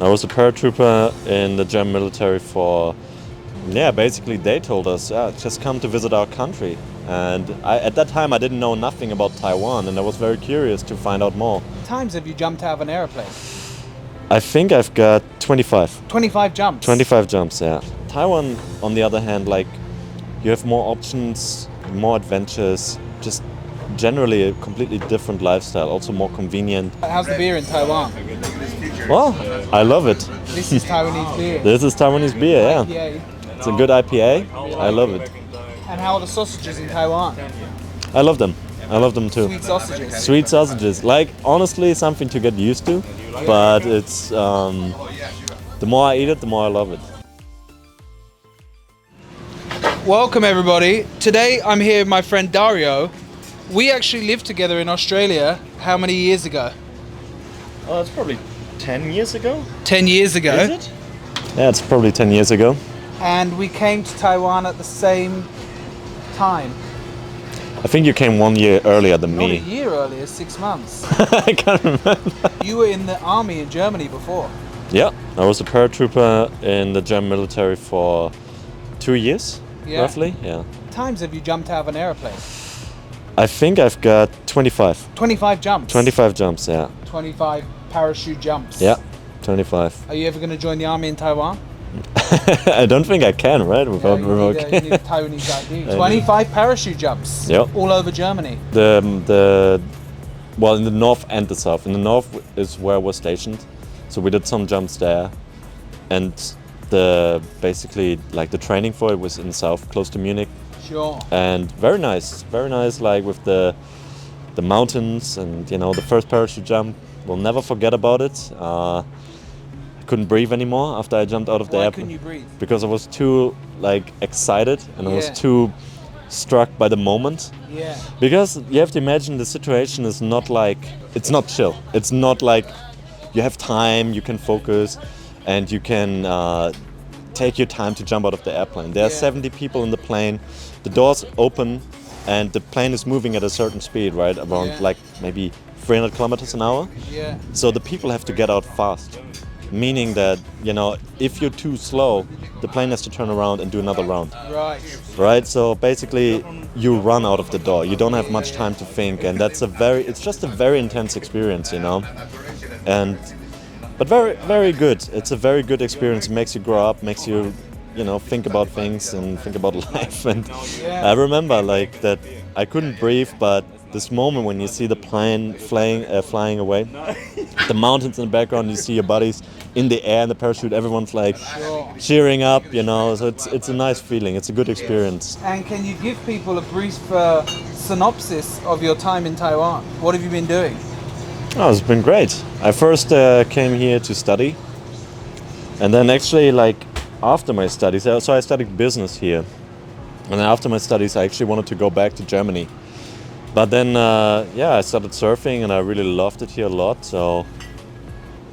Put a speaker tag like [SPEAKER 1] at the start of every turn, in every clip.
[SPEAKER 1] I was a paratrooper in the German military for, basically they told us, just come to visit our country. And at that time I didn't know nothing about Taiwan, and I was very curious to find out more.
[SPEAKER 2] How many times have you jumped out of an airplane?
[SPEAKER 1] I think I've got 25.
[SPEAKER 2] 25 jumps?
[SPEAKER 1] 25 jumps, yeah. Taiwan, on the other hand, you have more options, more adventures, just generally a completely different lifestyle, also more convenient.
[SPEAKER 2] How's the beer in Taiwan?
[SPEAKER 1] Well, I love it.
[SPEAKER 2] This is Taiwanese beer.
[SPEAKER 1] This is Taiwanese beer, yeah.
[SPEAKER 2] IPA.
[SPEAKER 1] It's a good IPA. I love it.
[SPEAKER 2] And how are the sausages in Taiwan?
[SPEAKER 1] I love them. I love them too.
[SPEAKER 2] Sweet sausages.
[SPEAKER 1] Sweet sausages. Honestly, something to get used to, but it's the more I eat it, the more I love it.
[SPEAKER 2] Welcome everybody. Today I'm here with my friend Dario. We actually lived together in Australia how many years ago?
[SPEAKER 1] Oh, it's probably 10 years ago.
[SPEAKER 2] 10 years ago.
[SPEAKER 1] Is it? Yeah, it's probably 10 years ago.
[SPEAKER 2] And we came to Taiwan at the same time.
[SPEAKER 1] I think you came 1 year earlier than
[SPEAKER 2] Not
[SPEAKER 1] me.
[SPEAKER 2] a year earlier, 6 months.
[SPEAKER 1] I can't remember.
[SPEAKER 2] You were in the army in Germany before.
[SPEAKER 1] Yeah, I was a paratrooper in the German military for 2 years, roughly. Yeah.
[SPEAKER 2] How many times have you jumped out of an airplane?
[SPEAKER 1] I think I've got 25.
[SPEAKER 2] 25 jumps?
[SPEAKER 1] 25 jumps, yeah.
[SPEAKER 2] 25 parachute jumps?
[SPEAKER 1] Yeah, 25.
[SPEAKER 2] Are you ever going to join the army in Taiwan?
[SPEAKER 1] I don't think I can, right? Without
[SPEAKER 2] You
[SPEAKER 1] remote.
[SPEAKER 2] need a Taiwanese ID. 25 parachute jumps?
[SPEAKER 1] Yep.
[SPEAKER 2] All over Germany?
[SPEAKER 1] Well, in the north and the south. In the north is where I was stationed, so we did some jumps there, and the training for it was in the south, close to Munich.
[SPEAKER 2] Sure.
[SPEAKER 1] And very nice, with the mountains and the first parachute jump. We'll never forget about it. I couldn't breathe anymore after I jumped out of the
[SPEAKER 2] Why
[SPEAKER 1] airplane.
[SPEAKER 2] couldn't you breathe?
[SPEAKER 1] Because I was too excited and I was too struck by the moment.
[SPEAKER 2] Yeah.
[SPEAKER 1] Because you have to imagine the situation is it's not chill. It's not like you have time, you can focus, and you can take your time to jump out of the airplane. There are 70 people in the plane, the doors open, and the plane is moving at a certain speed, right? Around maybe 300 kilometers an hour.
[SPEAKER 2] Yeah.
[SPEAKER 1] So the people have to get out fast. Meaning that, if you're too slow, the plane has to turn around and do another round.
[SPEAKER 2] Right.
[SPEAKER 1] Right? So basically, you run out of the door. You don't have much time to think, and it's just a very intense experience, But very, very good. It's a very good experience. It makes you grow up, makes you, think about things and think about life. And I remember that I couldn't breathe, but this moment when you see the plane flying away, the mountains in the background, you see your buddies in the air in the parachute, everyone's cheering up, so it's a nice feeling, it's a good experience.
[SPEAKER 2] And can you give people a brief synopsis of your time in Taiwan? What have you been doing?
[SPEAKER 1] Oh, it's been great. I first came here to study, and then actually after my studies, so I studied business here, and then after my studies I actually wanted to go back to Germany. But then, I started surfing and I really loved it here a lot. So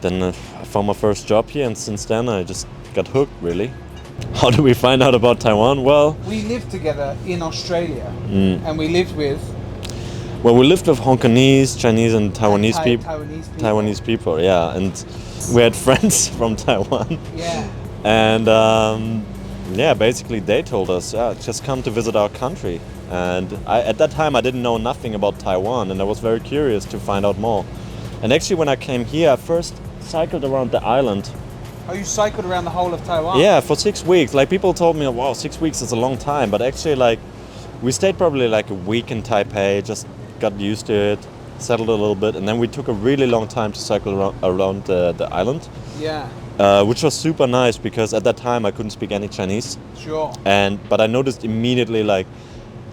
[SPEAKER 1] then I found my first job here, and since then I just got hooked, really. How do we find out about Taiwan? Well,
[SPEAKER 2] we lived together in Australia, and we lived with...
[SPEAKER 1] Well, we lived with Hong Kongese, Chinese and Taiwanese people.
[SPEAKER 2] Taiwanese
[SPEAKER 1] people, yeah. And we had friends from Taiwan.
[SPEAKER 2] Yeah.
[SPEAKER 1] And basically they told us, just come to visit our country. And at that time I didn't know nothing about Taiwan, and I was very curious to find out more. And actually when I came here, I first cycled around the island.
[SPEAKER 2] Oh, you cycled around the whole of Taiwan?
[SPEAKER 1] Yeah, for 6 weeks. People told me, wow, 6 weeks is a long time. But actually we stayed probably a week in Taipei, just got used to it, settled a little bit. And then we took a really long time to cycle around the island.
[SPEAKER 2] Yeah.
[SPEAKER 1] Which was super nice because at that time I couldn't speak any Chinese.
[SPEAKER 2] Sure.
[SPEAKER 1] But I noticed immediately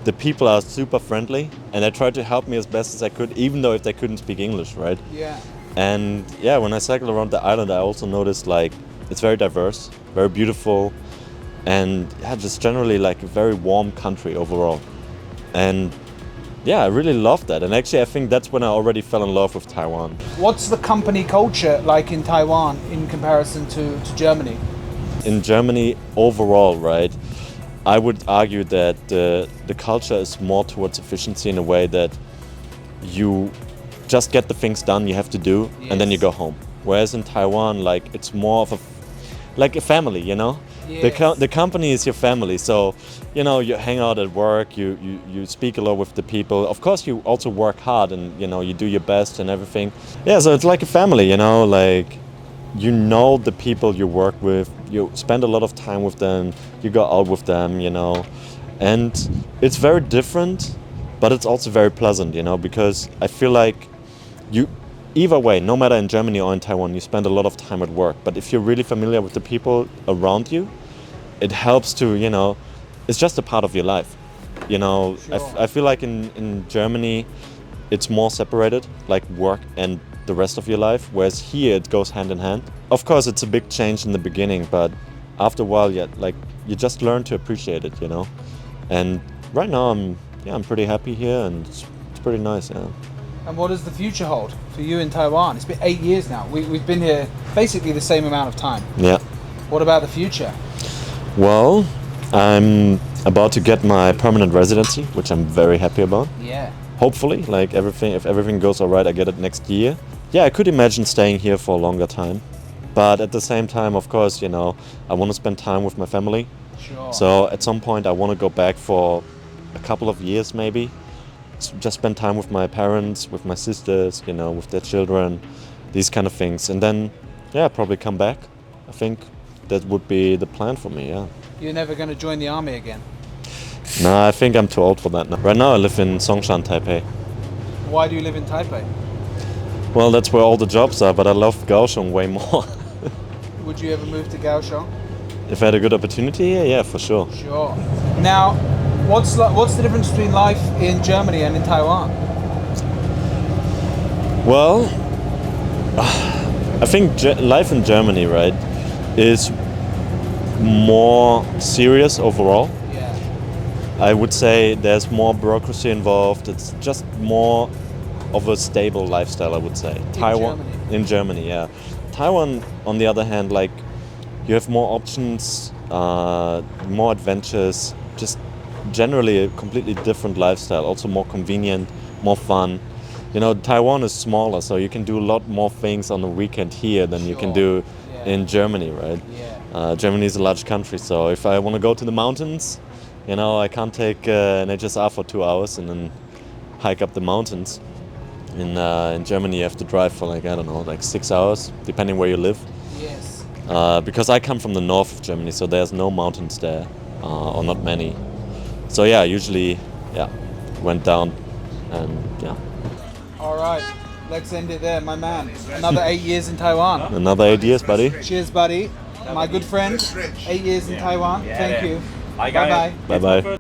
[SPEAKER 1] the people are super friendly, and they tried to help me as best as I could, even though if they couldn't speak English, right?
[SPEAKER 2] Yeah.
[SPEAKER 1] And when I cycled around the island, I also noticed it's very diverse, very beautiful, and just generally a very warm country overall. And I really loved that. And actually I think that's when I already fell in love with Taiwan.
[SPEAKER 2] What's the company culture like in Taiwan in comparison to Germany?
[SPEAKER 1] In Germany overall, right? I would argue that the culture is more towards efficiency in a way that you just get the things done you have to do, and then you go home. Whereas in Taiwan, like it's more of like a family, you know.
[SPEAKER 2] Yes.
[SPEAKER 1] The company is your family, so you know you hang out at work, you speak a lot with the people. Of course, you also work hard and you know you do your best and everything. Yeah, so it's like a family, you know, like you know the people you work with, you spend a lot of time with them, you go out with them, you know, and it's very different, but it's also very pleasant, you know, because I feel like you. Either way, no matter in Germany or in Taiwan, you spend a lot of time at work. But if you're really familiar with the people around you, it helps to, you know, it's just a part of your life. You know,
[SPEAKER 2] Sure.
[SPEAKER 1] I feel like in Germany, it's more separated, like work and the rest of your life. Whereas here, it goes hand in hand. Of course, it's a big change in the beginning, but after a while, yeah, like you just learn to appreciate it, you know. And right now, I'm pretty happy here, and it's pretty nice, yeah.
[SPEAKER 2] And what does the future hold for you in Taiwan? It's been 8 years now. We've been here basically the same amount of time.
[SPEAKER 1] Yeah.
[SPEAKER 2] What about the future?
[SPEAKER 1] Well, I'm about to get my permanent residency, which I'm very happy about.
[SPEAKER 2] Yeah.
[SPEAKER 1] Hopefully, like if everything goes all right, I get it next year. Yeah, I could imagine staying here for a longer time. But at the same time, of course, you know, I want to spend time with my family.
[SPEAKER 2] Sure.
[SPEAKER 1] So at some point, I want to go back for a couple of years maybe. Just spend time with my parents, with my sisters, you know, with their children, these kind of things. And then, yeah, probably come back. I think that would be the plan for me, yeah.
[SPEAKER 2] You're never going to join the army again?
[SPEAKER 1] No, I think I'm too old for that now. Right now I live in Songshan, Taipei.
[SPEAKER 2] Why do you live in Taipei?
[SPEAKER 1] Well, that's where all the jobs are, but I love Kaohsiung way more.
[SPEAKER 2] Would you ever move to Kaohsiung?
[SPEAKER 1] If I had a good opportunity, yeah, for sure.
[SPEAKER 2] Sure. Now, what's the difference between life in Germany and in Taiwan?
[SPEAKER 1] Well, I think life in Germany, right, is more serious overall.
[SPEAKER 2] Yeah.
[SPEAKER 1] I would say there's more bureaucracy involved. It's just more of a stable lifestyle, I would say. In Germany, yeah. Taiwan, on the other hand, like you have more options, more adventures, just generally a completely different lifestyle, also more convenient, more fun. You know, Taiwan is smaller, so you can do a lot more things on the weekend here than you can do in Germany, right?
[SPEAKER 2] Yeah.
[SPEAKER 1] Germany is a large country, so if I want to go to the mountains, you know, I can't take an HSR for 2 hours and then hike up the mountains. In Germany, you have to drive for like, I don't know, like 6 hours, depending where you live.
[SPEAKER 2] Yes.
[SPEAKER 1] Because I come from the north of Germany, so there's no mountains there, or not many. So yeah, usually, yeah, went down, and yeah.
[SPEAKER 2] All right, let's end it there, my man. Another 8 years in Taiwan.
[SPEAKER 1] Another 8 years, buddy.
[SPEAKER 2] Cheers, buddy. My good friend. 8 years in Taiwan. Thank you. Bye-bye.
[SPEAKER 1] Bye-bye.